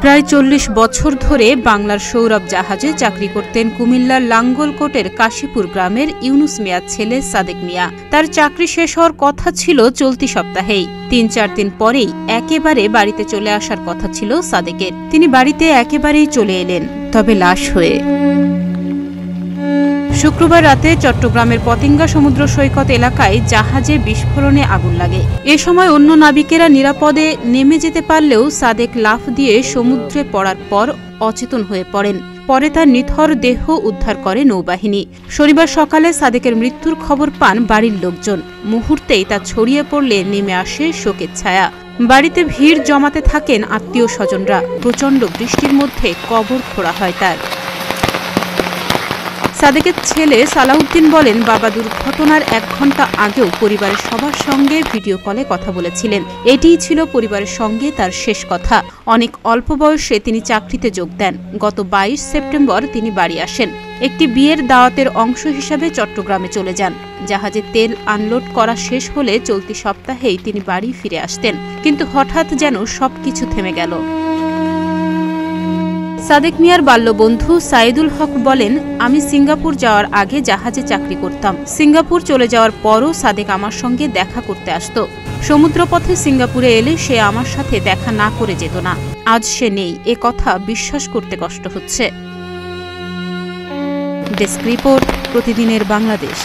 প্রায় 40 বছর ধরে বাংলার সৌরভ জাহাজে চাকরি করতেন কুমিল্লার লাঙ্গলকোটের কাশীপুর গ্রামের ইউনুস মিয়ার ছেলে সাদেক মিয়া। তার চাকরি শেষ হওয়ার কথা ছিল চলতি সপ্তাহেই। ৩-৪ দিন পরেই একেবারে বাড়িতে চলে আসার কথা ছিল সাদেকের। তিনি বাড়িতে একেবারেই চলে এলেন, তবে লাশ হয়ে। শুক্রবার রাতে চট্টগ্রামের পতেঙ্গা সমুদ্র সৈকত এলাকায় জাহাজে বিস্ফোরণে আগুন লাগে। এ সময় অন্য নাবিকেরা নিরাপদে নেমে যেতে পারলেও সাদেক লাফ দিয়ে সমুদ্রে পড়ার পর অচেতন হয়ে পড়েন। পরে তার নিথর দেহ উদ্ধার করে নৌবাহিনী। শনিবার সকালে সাদেকের মৃত্যুর খবর পান বাড়ির লোকজন। মুহূর্তেই তা ছড়িয়ে পড়লে নেমে আসে শোকের ছায়া। বাড়িতে ভিড় জমাতে থাকেন আত্মীয় স্বজনরা। প্রচণ্ড বৃষ্টির মধ্যে কবর খোঁড়া হয় তার। সাদেকের ছেলে সালাউদ্দিন বলেন, বাবা দুর্ঘটনার 1 ঘণ্টা আগেও পরিবারের সবার সঙ্গে ভিডিও কলে কথা বলেছিলেন। এটিই ছিল পরিবারের সঙ্গে তার শেষ কথা। অনেক অল্প বয়সে তিনি চাকরিতে যোগ দেন। গত 22 সেপ্টেম্বর তিনি বাড়ি আসেন। একটি বিয়ের দাওয়াতের অংশ হিসাবে চট্টগ্রামে চলে যান। জাহাজে তেল আনলোড করা শেষ হলে চলতি সপ্তাহেই তিনি বাড়ি ফিরে আসতেন, কিন্তু হঠাৎ যেন সবকিছু থেমে গেল। সাদেক মিয়ার বাল্যবন্ধু সাইদুল হক বলেন, আমি সিঙ্গাপুর যাওয়ার আগে জাহাজে চাকরি করতাম। সিঙ্গাপুর চলে যাওয়ার পরও সাদেক আমার সঙ্গে দেখা করতে আসত। সমুদ্রপথে সিঙ্গাপুরে এলে সে আমার সাথে দেখা না করে যেত না। আজ সে নেই, এ কথা বিশ্বাস করতে কষ্ট হচ্ছে। ডেস্ক রিপোর্ট, প্রতিদিনের বাংলাদেশ।